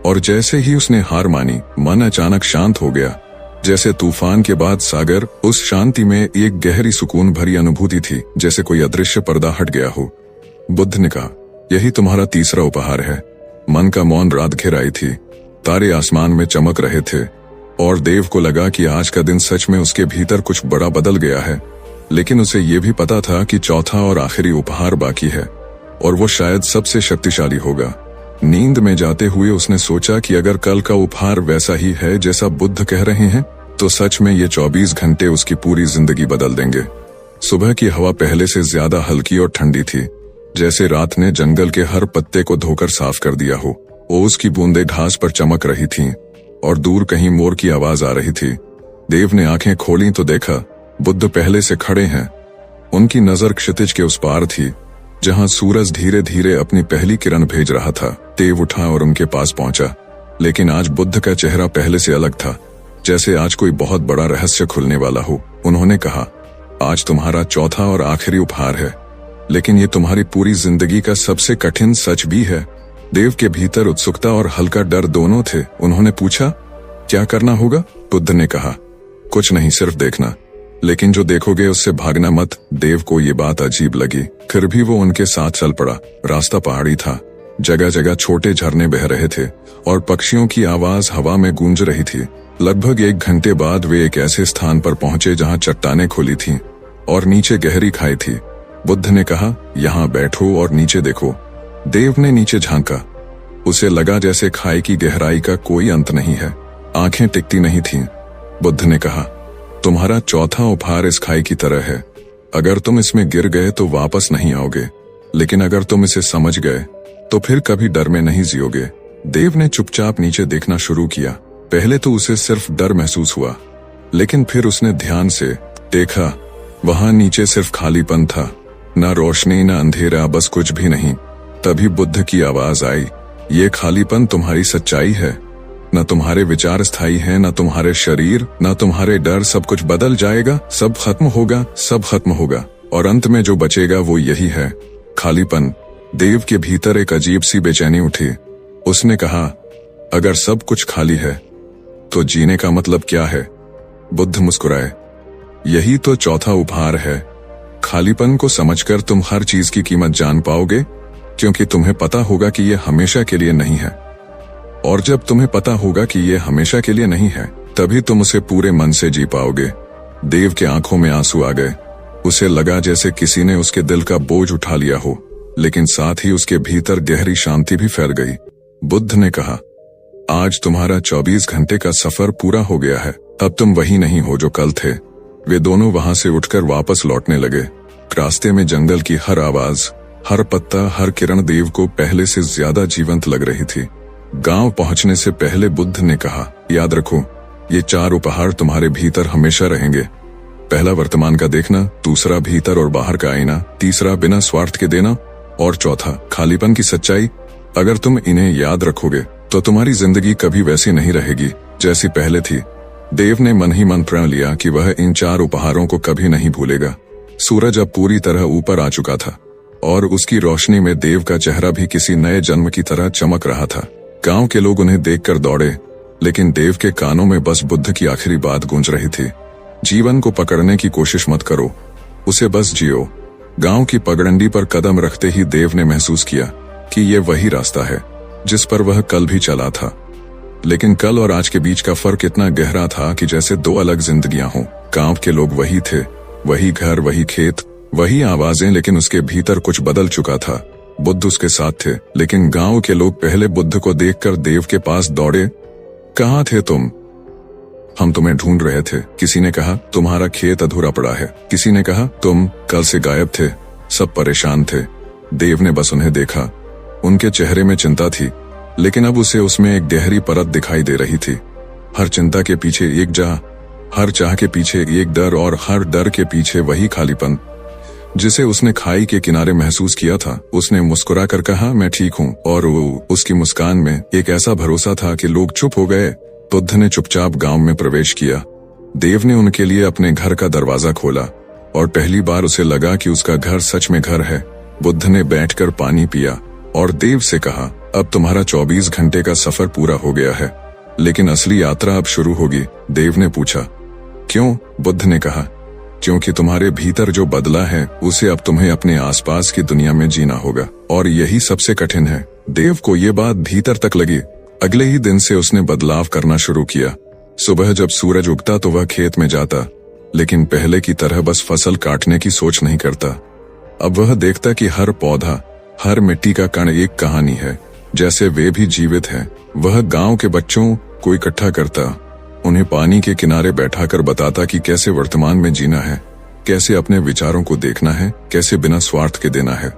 और जैसे ही उसने हार मानी, मन अचानक शांत हो गया। जैसे तूफान के बाद सागर। उस शांति में एक गहरी सुकून भरी अनुभूति थी, जैसे कोई अदृश्य पर्दा हट गया हो। बुद्ध ने कहा, यही तुम्हारा तीसरा उपहार है। मन का मौन रात घिर आई थी। तारे आसमान में चमक रहे थे और देव को लगा कि आज का दिन सच में उसके भीतर कुछ बड़ा बदल गया है। लेकिन उसे ये भी पता था कि चौथा और आखिरी उपहार बाकी है और वो शायद सबसे शक्तिशाली होगा। नींद में जाते हुए उसने सोचा कि अगर कल का उपहार वैसा ही है जैसा बुद्ध कह रहे हैं तो सच में ये 24 घंटे उसकी पूरी जिंदगी बदल देंगे। सुबह की हवा पहले से ज्यादा हल्की और ठंडी थी, जैसे रात ने जंगल के हर पत्ते को धोकर साफ कर दिया हो। ओस की बूंदें घास पर चमक रही थीं और दूर कहीं मोर की आवाज आ रही थी। देव ने आंखें खोली तो देखा बुद्ध पहले से खड़े हैं। उनकी नजर क्षितिज के उस पार थी जहां सूरज धीरे धीरे अपनी पहली किरण भेज रहा था। देव उठा और उनके पास पहुंचा, लेकिन आज बुद्ध का चेहरा पहले से अलग था, जैसे आज कोई बहुत बड़ा रहस्य खुलने वाला हो। उन्होंने कहा, आज तुम्हारा चौथा और आखिरी उपहार है, लेकिन ये तुम्हारी पूरी जिंदगी का सबसे कठिन सच भी है। देव के भीतर उत्सुकता और हल्का डर दोनों थे। उन्होंने पूछा, क्या करना होगा? बुद्ध ने कहा, कुछ नहीं, सिर्फ देखना, लेकिन जो देखोगे उससे भागना मत। देव को ये बात अजीब लगी, फिर भी वो उनके साथ चल पड़ा। रास्ता पहाड़ी था, जगह जगह छोटे झरने बह रहे थे और पक्षियों की आवाज हवा में गूंज रही थी। लगभग 1 घंटे बाद वे एक ऐसे स्थान पर पहुंचे जहां चट्टानें खुली थीं और नीचे गहरी खाई थी। बुद्ध ने कहा, यहाँ बैठो और नीचे देखो। देव ने नीचे झांका। उसे लगा जैसे खाई की गहराई का कोई अंत नहीं है। आंखें टिकती नहीं थीं। बुद्ध ने कहा, तुम्हारा चौथा उपहार इस खाई की तरह है। अगर तुम इसमें गिर गए तो वापस नहीं आओगे, लेकिन अगर तुम इसे समझ गए तो फिर कभी डर में नहीं जियोगे। देव ने चुपचाप नीचे देखना शुरू किया। पहले तो उसे सिर्फ डर महसूस हुआ, लेकिन फिर उसने ध्यान से देखा। वहां नीचे सिर्फ खालीपन था, न रोशनी न अंधेरा, बस कुछ भी नहीं। तभी बुद्ध की आवाज आई, ये खालीपन तुम्हारी सच्चाई है। न तुम्हारे विचार स्थायी हैं, न तुम्हारे शरीर, न तुम्हारे डर। सब कुछ बदल जाएगा, सब खत्म होगा, सब खत्म होगा, और अंत में जो बचेगा वो यही है, खालीपन। देव के भीतर एक अजीब सी बेचैनी उठी। उसने कहा, अगर सब कुछ खाली है तो जीने का मतलब क्या है? बुद्ध मुस्कुराए, यही तो चौथा उपहार है। खालीपन को समझकर तुम हर चीज की कीमत जान पाओगे, क्योंकि तुम्हें पता होगा कि यह हमेशा के लिए नहीं है। और जब तुम्हें पता होगा कि यह हमेशा के लिए नहीं है, तभी तुम उसे पूरे मन से जी पाओगे। देव के आंखों में आंसू आ गए। उसे लगा जैसे किसी ने उसके दिल का बोझ उठा लिया हो, लेकिन साथ ही उसके भीतर गहरी शांति भी फैल गई। बुद्ध ने कहा, आज तुम्हारा 24 घंटे का सफर पूरा हो गया है। अब तुम वही नहीं हो जो कल थे। वे दोनों वहां से उठकर वापस लौटने लगे। रास्ते में जंगल की हर आवाज, हर पत्ता, हर किरण देव को पहले से ज्यादा जीवंत लग रही थी। गांव पहुंचने से पहले बुद्ध ने कहा, याद रखो, ये 4 उपहार तुम्हारे भीतर हमेशा रहेंगे। पहला वर्तमान का देखना, दूसरा भीतर और बाहर का आईना, तीसरा बिना स्वार्थ के देना, और चौथा खालीपन की सच्चाई। अगर तुम इन्हें याद रखोगे तो तुम्हारी जिंदगी कभी वैसी नहीं रहेगी जैसी पहले थी। देव ने मन ही मन प्रण लिया कि वह इन 4 उपहारों को कभी नहीं भूलेगा। सूरज अब पूरी तरह ऊपर आ चुका था और उसकी रोशनी में देव का चेहरा भी किसी नए जन्म की तरह चमक रहा था। गांव के लोग उन्हें देखकर दौड़े, लेकिन देव के कानों में बस बुद्ध की आखिरी बात गूंज रही थी, जीवन को पकड़ने की कोशिश मत करो, उसे बस जियो। गांव की पगडंडी पर कदम रखते ही देव ने महसूस किया कि ये वही रास्ता है जिस पर वह कल भी चला था। लेकिन कल और आज के बीच का फर्क इतना गहरा था कि जैसे 2 अलग जिंदगियां हों। गांव के लोग वही थे, वही घर, वही खेत, वही आवाजें, लेकिन उसके भीतर कुछ बदल चुका था। बुद्ध उसके साथ थे, लेकिन गांव के लोग पहले बुद्ध को देखकर देव के पास दौड़े। कहाँ थे तुम? हम तुम्हें ढूंढ रहे थे। किसी ने कहा, तुम्हारा खेत अधूरा पड़ा है। किसी ने कहा, तुम कल से गायब थे। सब परेशान थे। देव ने बस उन्हें देखा। उनके चेहरे में चिंता थी, लेकिन अब उसे उसमें एक गहरी परत दिखाई दे रही थी। हर चिंता के पीछे एक चाह, हर चाह के पीछे एक डर, और हर डर के पीछे वही खालीपन जिसे उसने खाई के किनारे महसूस किया था। उसने मुस्कुरा कर कहा, मैं ठीक हूँ, और उसकी मुस्कान में एक ऐसा भरोसा था कि लोग चुप हो गए। बुद्ध ने चुपचाप गांव में प्रवेश किया। देव ने उनके लिए अपने घर का दरवाजा खोला और पहली बार उसे लगा कि उसका घर सच में घर है। बुद्ध ने बैठकर पानी पिया और देव से कहा, अब तुम्हारा 24 घंटे का सफर पूरा हो गया है, लेकिन असली यात्रा अब शुरू होगी। देव ने पूछा, क्यों? बुद्ध ने कहा, क्योंकि तुम्हारे भीतर जो बदला है उसे अब तुम्हें अपने आसपास की दुनिया में जीना होगा, और यही सबसे कठिन है। देव को ये बात भीतर तक लगी। अगले ही दिन से उसने बदलाव करना शुरू किया। सुबह जब सूरज उगता तो वह खेत में जाता, लेकिन पहले की तरह बस फसल काटने की सोच नहीं करता। अब वह देखता कि हर पौधा, हर मिट्टी का कण एक कहानी है, जैसे वे भी जीवित हैं। वह गांव के बच्चों को इकट्ठा करता, उन्हें पानी के किनारे बैठाकर बताता कि कैसे वर्तमान में जीना है, कैसे अपने विचारों को देखना है, कैसे बिना स्वार्थ के देना है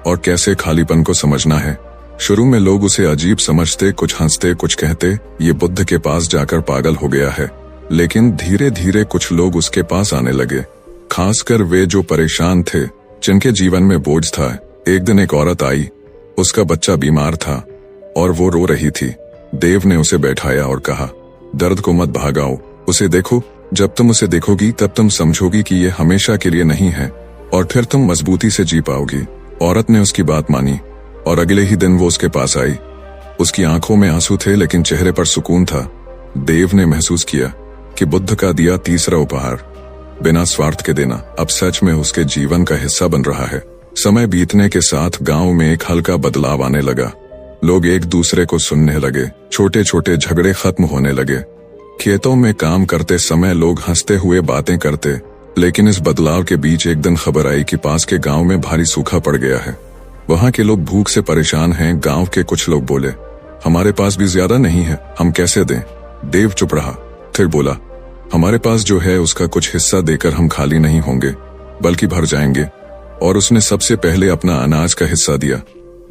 और कैसे खालीपन को समझना है। शुरू में लोग उसे अजीब समझते, कुछ हंसते, कुछ कहते ये बुद्ध के पास जाकर पागल हो गया है। लेकिन धीरे धीरे कुछ लोग उसके पास आने लगे, खासकर वे जो परेशान थे, जिनके जीवन में बोझ था। एक दिन एक औरत आई, उसका बच्चा बीमार था और वो रो रही थी। देव ने उसे बैठाया और कहा, दर्द को मत भागाओ, उसे देखो। जब तुम उसे देखोगी तब तुम समझोगी कि ये हमेशा के लिए नहीं है और फिर तुम मजबूती से जी पाओगी। औरत ने उसकी बात मानी और अगले ही दिन वो उसके पास आई। उसकी आंखों में आंसू थे लेकिन चेहरे पर सुकून था। देव ने महसूस किया कि बुद्ध का दिया तीसरा उपहार, बिना स्वार्थ के देना, अब सच में उसके जीवन का हिस्सा बन रहा है। समय बीतने के साथ गांव में एक हल्का बदलाव आने लगा। लोग एक दूसरे को सुनने लगे, छोटे छोटे झगड़े खत्म होने लगे। खेतों में काम करते समय लोग हंसते हुए बातें करते। लेकिन इस बदलाव के बीच एक दिन खबर आई कि पास के गांव में भारी सूखा पड़ गया है। वहां के लोग भूख से परेशान हैं। गांव के कुछ लोग बोले, हमारे पास भी ज्यादा नहीं है, हम कैसे दें? देव चुप रहा, फिर बोला, हमारे पास जो है उसका कुछ हिस्सा देकर हम खाली नहीं होंगे, बल्कि भर जाएंगे। और उसने सबसे पहले अपना अनाज का हिस्सा दिया।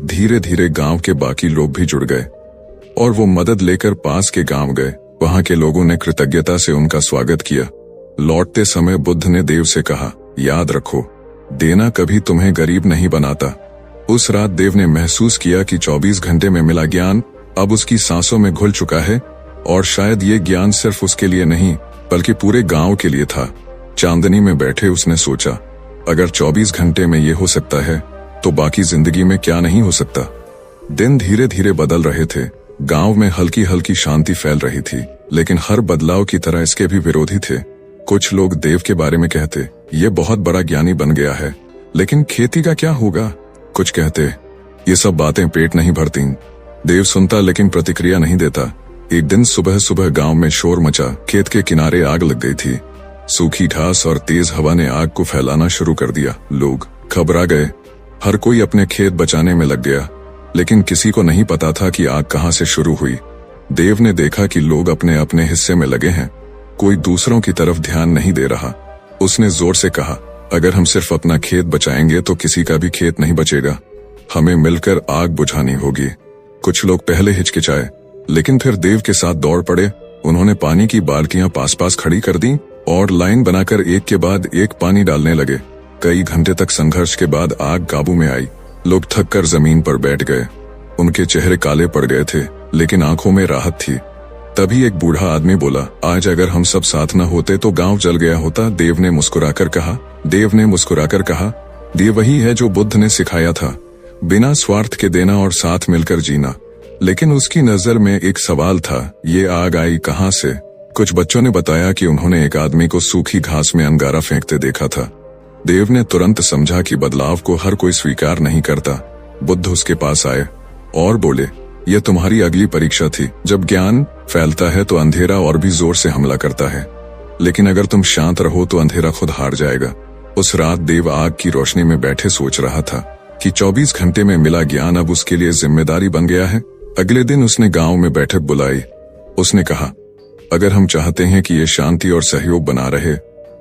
धीरे धीरे गांव के बाकी लोग भी जुड़ गए और वो मदद लेकर पास के गांव गए। वहां के लोगों ने कृतज्ञता से उनका स्वागत किया। लौटते समय बुद्ध ने देव से कहा, याद रखो, देना कभी तुम्हें गरीब नहीं बनाता। उस रात देव ने महसूस किया कि 24 घंटे में मिला ज्ञान अब उसकी सांसों में घुल चुका है और शायद ये ज्ञान सिर्फ उसके लिए नहीं बल्कि पूरे गांव के लिए था। चांदनी में बैठे उसने सोचा, अगर 24 घंटे में ये हो सकता है तो बाकी जिंदगी में क्या नहीं हो सकता। दिन धीरे धीरे बदल रहे थे। गांव में हल्की हल्की शांति फैल रही थी, लेकिन हर बदलाव की तरह इसके भी विरोधी थे। कुछ लोग देव के बारे में कहते, ये बहुत बड़ा ज्ञानी बन गया है, लेकिन खेती का क्या होगा? कुछ कहते, ये सब बातें पेट नहीं भरती। देव सुनता लेकिन प्रतिक्रिया नहीं देता। एक दिन सुबह सुबह गांव में शोर मचा। खेत के किनारे आग लग गई थी। सूखी घास और तेज हवा ने आग को फैलाना शुरू कर दिया। लोग घबरा गए, हर कोई अपने खेत बचाने में लग गया, लेकिन किसी को नहीं पता था कि आग कहां से शुरू हुई। देव ने देखा कि लोग अपने अपने हिस्से में लगे हैं, कोई दूसरों की तरफ ध्यान नहीं दे रहा। उसने जोर से कहा, अगर हम सिर्फ अपना खेत बचाएंगे तो किसी का भी खेत नहीं बचेगा। हमें मिलकर आग बुझानी होगी। कुछ लोग पहले हिचकिचाए, लेकिन फिर देव के साथ दौड़ पड़े। उन्होंने पानी की बाल्टियां पास पास खड़ी कर दी और लाइन बनाकर एक के बाद एक पानी डालने लगे। कई घंटे तक संघर्ष के बाद आग काबू में आई। लोग थक कर जमीन पर बैठ गए। उनके चेहरे काले पड़ गए थे, लेकिन आंखों में राहत थी। तभी एक बूढ़ा आदमी बोला, आज अगर हम सब साथ न होते तो गांव जल गया होता। देव ने मुस्कुराकर कहा, ये वही है जो बुद्ध ने सिखाया था, बिना स्वार्थ के देना और साथ मिलकर जीना। लेकिन उसकी नजर में एक सवाल था, ये आग आई कहां से? कुछ बच्चों ने बताया कि उन्होंने एक आदमी को सूखी घास में अंगारा फेंकते देखा था। देव ने तुरंत समझा कि बदलाव को हर कोई स्वीकार नहीं करता। बुद्ध उसके पास आए और बोले, यह तुम्हारी अगली परीक्षा थी। जब ज्ञान फैलता है तो अंधेरा और भी जोर से हमला करता है, लेकिन अगर तुम शांत रहो तो अंधेरा खुद हार जाएगा। उस रात देव आग की रोशनी में बैठे सोच रहा था कि 24 घंटे में मिला ज्ञान अब उसके लिए जिम्मेदारी बन गया है। अगले दिन उसने गांव में बैठक बुलाई। उसने कहा, अगर हम चाहते हैं कि ये शांति और सहयोग बना रहे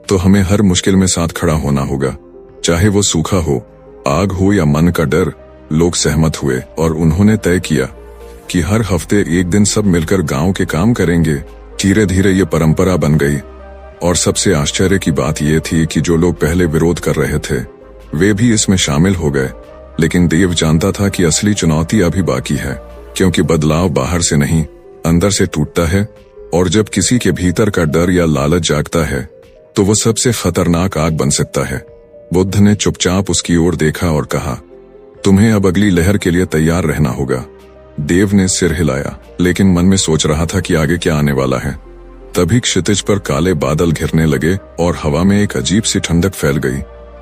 तो हमें हर मुश्किल में साथ खड़ा होना होगा, चाहे वो सूखा हो, आग हो या मन का डर। लोग सहमत हुए और उन्होंने तय किया कि हर हफ्ते एक दिन सब मिलकर गांव के काम करेंगे। धीरे धीरे ये परंपरा बन गई और सबसे आश्चर्य की बात यह थी कि जो लोग पहले विरोध कर रहे थे वे भी इसमें शामिल हो गए। लेकिन देव जानता था कि असली चुनौती अभी बाकी है, क्योंकि बदलाव बाहर से नहीं अंदर से टूटता है, और जब किसी के भीतर का डर या लालच जागता है तो वो सबसे खतरनाक आग बन सकता है। बुद्ध ने चुपचाप उसकी ओर देखा और कहा, तुम्हें अब अगली लहर के लिए तैयार रहना होगा। देव ने सिर हिलाया, लेकिन मन में सोच रहा था कि आगे क्या आने वाला है। तभी क्षितिज पर काले बादल घिरने लगे और हवा में एक अजीब सी ठंडक फैल गई,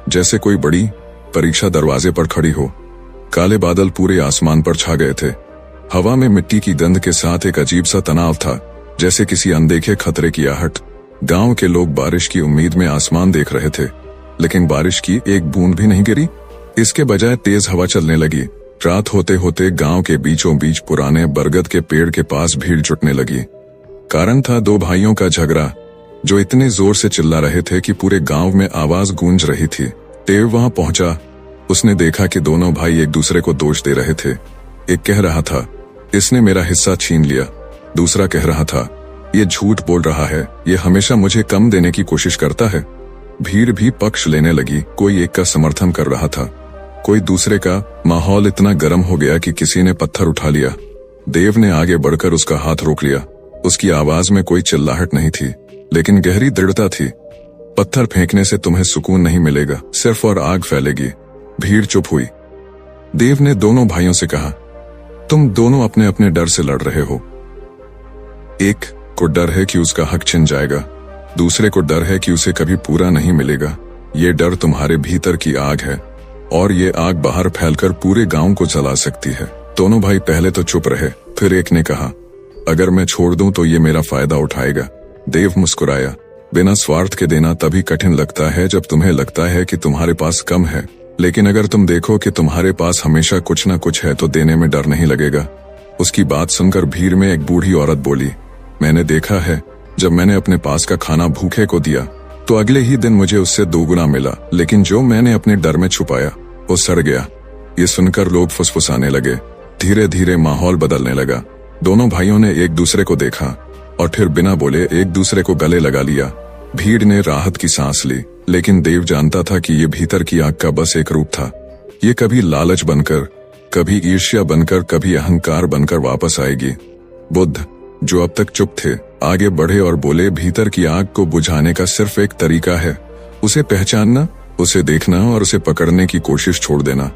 जैसे कोई बड़ी परीक्षा दरवाजे पर खड़ी हो। काले बादल पूरे आसमान पर छा गए थे। हवा में मिट्टी की गंध के साथ एक अजीब सा तनाव था, जैसे किसी अनदेखे खतरे की आहट। गांव के लोग बारिश की उम्मीद में आसमान देख रहे थे, लेकिन बारिश की एक बूंद भी नहीं गिरी। इसके बजाय तेज हवा चलने लगी। रात होते होते गांव के बीचों बीच पुराने बरगद के पेड़ के पास भीड़ जुटने लगी। कारण था दो भाइयों का झगड़ा, जो इतने जोर से चिल्ला रहे थे कि पूरे गांव में आवाज गूंज रही थी। देव वहां पहुंचा। उसने देखा कि दोनों भाई एक दूसरे को दोष दे रहे थे। एक कह रहा था, इसने मेरा हिस्सा छीन लिया। दूसरा कह रहा था, ये झूठ बोल रहा है, ये हमेशा मुझे कम देने की कोशिश करता है। भीड़ भी पक्ष लेने लगी। कोई एक का समर्थन कर रहा था, कोई दूसरे का। माहौल इतना गर्म हो गया कि किसी ने पत्थर उठा लिया। देव ने आगे बढ़कर उसका हाथ रोक लिया। उसकी आवाज में कोई चिल्लाहट नहीं थी, लेकिन गहरी दृढ़ता थी। पत्थर फेंकने से तुम्हें सुकून नहीं मिलेगा, सिर्फ और आग फैलेगी। भीड़ चुप हुई। देव ने दोनों भाइयों से कहा, तुम दोनों अपने अपने डर से लड़ रहे हो। एक को डर है कि उसका हक छिन जाएगा, दूसरे को डर है कि उसे कभी पूरा नहीं मिलेगा। ये डर तुम्हारे भीतर की आग है, और ये आग बाहर फैलकर पूरे गांव को जला सकती है। दोनों भाई पहले तो चुप रहे, फिर एक ने कहा, अगर मैं छोड़ दूं तो ये मेरा फायदा उठाएगा। देव मुस्कुराया, बिना स्वार्थ के देना तभी कठिन लगता है जब तुम्हें लगता है कि तुम्हारे पास कम है, लेकिन अगर तुम देखो कि तुम्हारे पास हमेशा कुछ न कुछ है तो देने में डर नहीं लगेगा। उसकी बात सुनकर भीड़ में एक बूढ़ी औरत बोली, मैंने देखा है, जब मैंने अपने पास का खाना भूखे को दिया तो अगले ही दिन मुझे उससे दोगुना मिला, लेकिन जो मैंने अपने डर में छुपाया वो सड़ गया। ये सुनकर लोग फुसफुसाने लगे। धीरे धीरे माहौल बदलने लगा। दोनों भाइयों ने एक दूसरे को देखा और फिर बिना बोले एक दूसरे को गले लगा लिया। भीड़ ने राहत की सांस ली, लेकिन देव जानता था कि ये भीतर की आग का बस एक रूप था। ये कभी लालच बनकर, कभी ईर्ष्या बनकर, कभी अहंकार बनकर वापस आएगी। बुद्ध, जो अब तक चुप थे, आगे बढ़े और बोले, भीतर की आग को बुझाने का सिर्फ एक तरीका है, उसे पहचानना, उसे देखना और उसे पकड़ने की कोशिश छोड़ देना।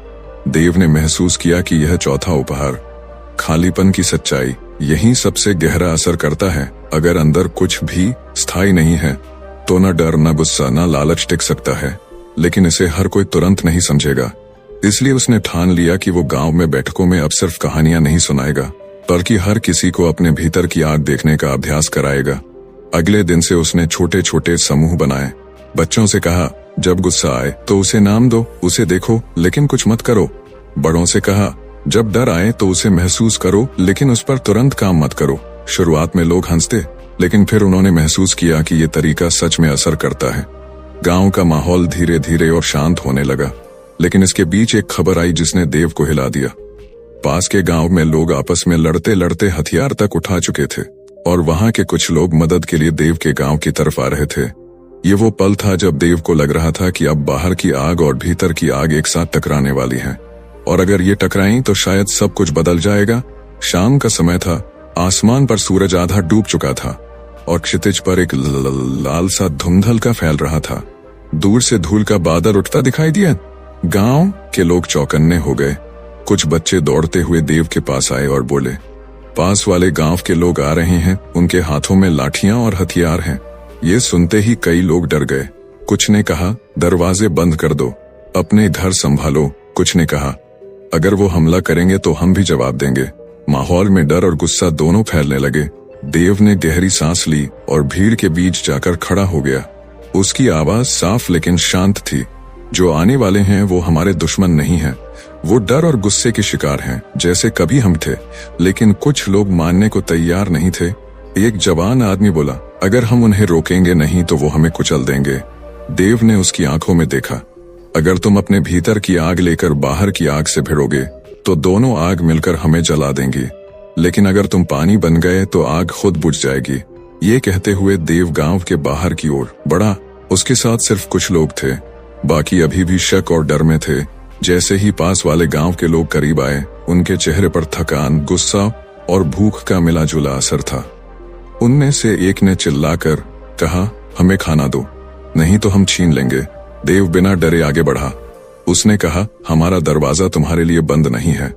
देव ने महसूस किया कि यह चौथा उपहार, खालीपन की सच्चाई, यही सबसे गहरा असर करता है। अगर अंदर कुछ भी स्थायी नहीं है तो न डर, न गुस्सा, न लालच टिक सकता है, लेकिन इसे हर कोई तुरंत नहीं समझेगा। इसलिए उसने ठान लिया कि वो गांव में बैठकों में अब सिर्फ कहानियां नहीं सुनाएगा, बल्कि हर किसी को अपने भीतर की आग देखने का अभ्यास कराएगा। अगले दिन से उसने छोटे छोटे समूह बनाए। बच्चों से कहा, जब गुस्सा आए तो उसे नाम दो, उसे देखो लेकिन कुछ मत करो। बड़ों से कहा, जब डर आए तो उसे महसूस करो, लेकिन उस पर तुरंत काम मत करो। शुरुआत में लोग हंसते, लेकिन फिर उन्होंने महसूस किया कि ये तरीका सच में असर करता है। गांव का माहौल धीरे धीरे और शांत होने लगा, लेकिन इसके बीच एक खबर आई जिसने देव को हिला दिया। पास के गांव में लोग आपस में लड़ते लड़ते हथियार तक उठा चुके थे, और वहां के कुछ लोग मदद के लिए देव के गांव की तरफ आ रहे थे। ये वो पल था जब देव को लग रहा था कि अब बाहर की आग और भीतर की आग एक साथ टकराने वाली हैं, और अगर ये टकराई तो शायद सब कुछ बदल जाएगा। शाम का समय था। आसमान पर सूरज आधा डूब चुका था और क्षितिज पर एक लाल सा धुंधल का फैल रहा था। दूर से धूल का बादल उठता दिखाई दिया। गांव के लोग चौकन्ने हो गए। कुछ बच्चे दौड़ते हुए देव के पास आए और बोले, पास वाले गांव के लोग आ रहे हैं, उनके हाथों में लाठियां और हथियार हैं। ये सुनते ही कई लोग डर गए। कुछ ने कहा, दरवाजे बंद कर दो, अपने घर संभालो। कुछ ने कहा, अगर वो हमला करेंगे तो हम भी जवाब देंगे। माहौल में डर और गुस्सा दोनों फैलने लगे। देव ने गहरी सांस ली और भीड़ के बीच जाकर खड़ा हो गया। उसकी आवाज साफ लेकिन शांत थी, जो आने वाले हैं वो हमारे दुश्मन नहीं हैं, वो डर और गुस्से के शिकार हैं, जैसे कभी हम थे। लेकिन कुछ लोग मानने को तैयार नहीं थे। एक जवान आदमी बोला, अगर हम उन्हें रोकेंगे नहीं तो वो हमें कुचल देंगे। देव ने उसकी आंखों में देखा, अगर तुम अपने भीतर की आग लेकर बाहर की आग से भिड़ोगे तो दोनों आग मिलकर हमें जला देंगी, लेकिन अगर तुम पानी बन गए तो आग खुद बुझ जाएगी। ये कहते हुए देव गांव के बाहर की ओर बढ़ा। उसके साथ सिर्फ कुछ लोग थे, बाकी अभी भी शक और डर में थे। जैसे ही पास वाले गांव के लोग करीब आए, उनके चेहरे पर थकान, गुस्सा और भूख का मिला जुला असर था। उनमें से एक ने चिल्लाकर कहा, हमें खाना दो, नहीं तो हम छीन लेंगे। देव बिना डरे आगे बढ़ा। उसने कहा, हमारा दरवाजा तुम्हारे लिए बंद नहीं है,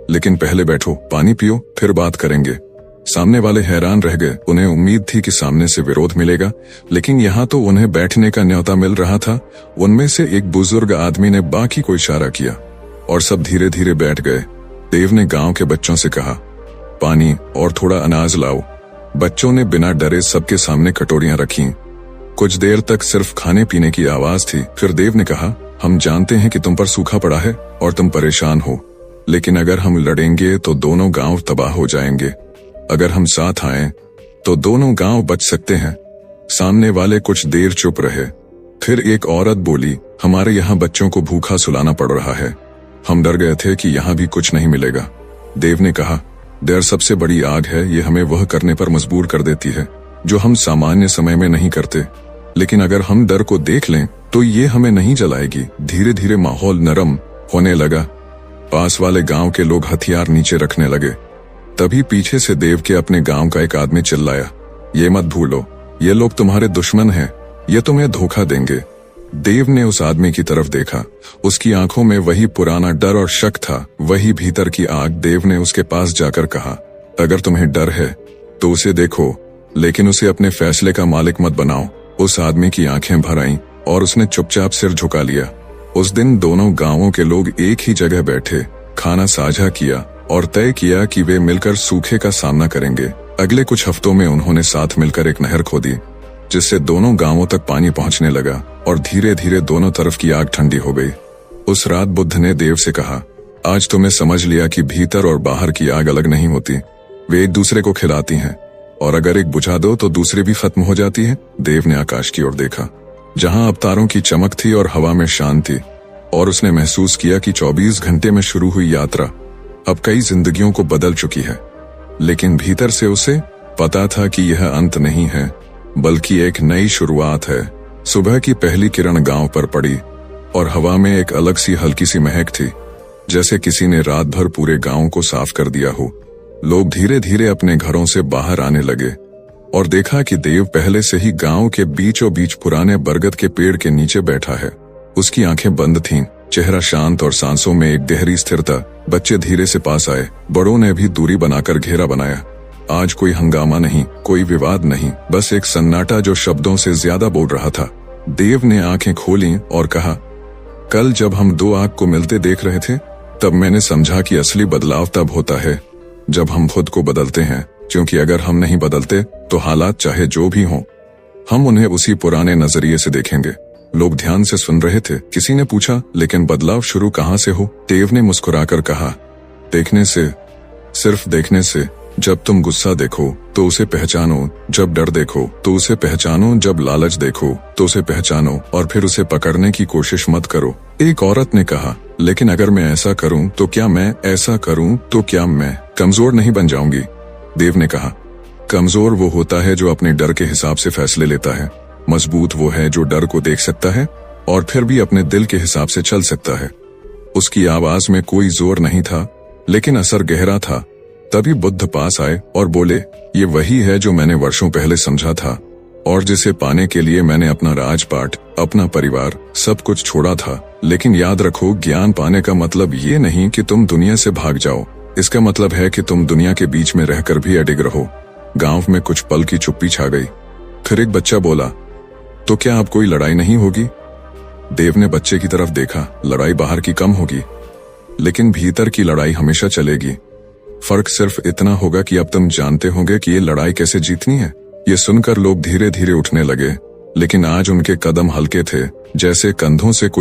लेकिन पहले बैठो, पानी पियो, फिर बात करेंगे। सामने वाले हैरान रह गए। उन्हें उम्मीद थी कि सामने से विरोध मिलेगा, लेकिन यहाँ तो उन्हें बैठने का न्योता मिल रहा था। उनमें से एक बुजुर्ग आदमी ने बाकी को इशारा किया और सब धीरे धीरे बैठ गए। देव ने गांव के बच्चों से कहा, पानी और थोड़ा अनाज लाओ। बच्चों ने बिना डरे सबके सामने कटोरियां रखीं। कुछ देर तक सिर्फ खाने पीने की आवाज थी। फिर देव ने कहा, हम जानते हैं कि तुम पर सूखा पड़ा है और तुम परेशान हो, लेकिन अगर हम लड़ेंगे तो दोनों गांव तबाह हो जाएंगे। अगर हम साथ आए तो दोनों गांव बच सकते हैं। सामने वाले कुछ देर चुप रहे। फिर एक औरत बोली, हमारे यहाँ बच्चों को भूखा सुलाना पड़ रहा है। हम डर गए थे कि यहाँ भी कुछ नहीं मिलेगा। देव ने कहा, डर सबसे बड़ी आग है, ये हमें वह करने पर मजबूर कर देती है जो हम सामान्य समय में नहीं करते। लेकिन अगर हम डर को देख लें तो ये हमें नहीं जलाएगी। धीरे धीरे माहौल नरम होने लगा। पास वाले गांव के लोग हथियार नीचे रखने लगे। तभी पीछे से देव के अपने गांव का एक आदमी चिल्लाया, ये मत भूलो, ये लोग तुम्हारे दुश्मन हैं, ये तुम्हें धोखा देंगे। देव ने उस आदमी की तरफ देखा। उसकी आंखों में वही पुराना डर और शक था, वही भीतर की आग। देव ने उसके पास जाकर कहा, अगर तुम्हें डर है तो उसे देखो, लेकिन उसे अपने फैसले का मालिक मत बनाओ। उस आदमी की आंखें भर आईं और उसने चुपचाप सिर झुका लिया। उस दिन दोनों गांवों के लोग एक ही जगह बैठे, खाना साझा किया और तय किया कि वे मिलकर सूखे का सामना करेंगे। अगले कुछ हफ्तों में उन्होंने साथ मिलकर एक नहर खोदी, जिससे दोनों गांवों तक पानी पहुंचने लगा और धीरे धीरे दोनों तरफ की आग ठंडी हो गई। उस रात बुद्ध ने देव से कहा, आज तुम्हें समझ लिया कि भीतर और बाहर की आग अलग नहीं होती, वे एक दूसरे को खिलाती हैं, और अगर एक बुझा दो तो दूसरी भी खत्म हो जाती है। देव ने आकाश की ओर देखा, जहां अब तारों की चमक थी और हवा में शांति, और उसने महसूस किया कि 24 घंटे में शुरू हुई यात्रा अब कई जिंदगियों को बदल चुकी है। लेकिन भीतर से उसे पता था कि यह अंत नहीं है, बल्कि एक नई शुरुआत है। सुबह की पहली किरण गांव पर पड़ी और हवा में एक अलग सी हल्की सी महक थी, जैसे किसी ने रात भर पूरे गांव को साफ कर दिया हो। लोग धीरे धीरे अपने घरों से बाहर आने लगे और देखा कि देव पहले से ही गांव के बीचों बीच पुराने बरगद के पेड़ के नीचे बैठा है। उसकी आंखें बंद थीं, चेहरा शांत और सांसों में एक गहरी स्थिरता। बच्चे धीरे से पास आए, बड़ों ने भी दूरी बनाकर घेरा बनाया। आज कोई हंगामा नहीं, कोई विवाद नहीं, बस एक सन्नाटा जो शब्दों से ज्यादा बोल रहा था। देव ने आंखें खोली और कहा, कल जब हम दो आग को मिलते देख रहे थे, तब मैंने समझा कि असली बदलाव तब होता है जब हम खुद को बदलते हैं, क्योंकि अगर हम नहीं बदलते तो हालात चाहे जो भी हों, हम उन्हें उसी पुराने नजरिए से देखेंगे। लोग ध्यान से सुन रहे थे। किसी ने पूछा, लेकिन बदलाव शुरू कहां से हो? देव ने मुस्कुराकर कहा, देखने से, सिर्फ देखने से। जब तुम गुस्सा देखो तो उसे पहचानो, जब डर देखो तो उसे पहचानो, जब लालच देखो तो उसे पहचानो, और फिर उसे पकड़ने की कोशिश मत करो। एक औरत ने कहा, लेकिन अगर मैं ऐसा करूं तो क्या मैं ऐसा करूं तो क्या मैं कमजोर नहीं बन जाऊंगी? देव ने कहा, कमजोर वो होता है जो अपने डर के हिसाब से फैसले लेता है। मजबूत वो है जो डर को देख सकता है और फिर भी अपने दिल के हिसाब से चल सकता है। उसकी आवाज में कोई जोर नहीं था, लेकिन असर गहरा था। तभी बुद्ध पास आए और बोले, ये वही है जो मैंने वर्षों पहले समझा था और जिसे पाने के लिए मैंने अपना राजपाट, अपना परिवार, सब कुछ छोड़ा था। लेकिन याद रखो, ज्ञान पाने का मतलब ये नहीं कि तुम दुनिया से भाग जाओ। इसका मतलब है कि तुम दुनिया के बीच में रहकर भी अडिग रहो। गांव में कुछ पल की चुप्पी छा गई। फिर एक बच्चा बोला, तो क्या अब कोई लड़ाई नहीं होगी? देव ने बच्चे की तरफ देखा। लड़ाई बाहर की कम होगी, लेकिन भीतर की लड़ाई हमेशा चलेगी। फर्क सिर्फ इतना होगा कि अब तुम जानते होंगे कि ये लड़ाई कैसे जीतनी है। ये सुनकर लोग धीरे धीरे उठने लगे, लेकिन आज उनके कदम हल्के थे, जैसे कंधों से कोई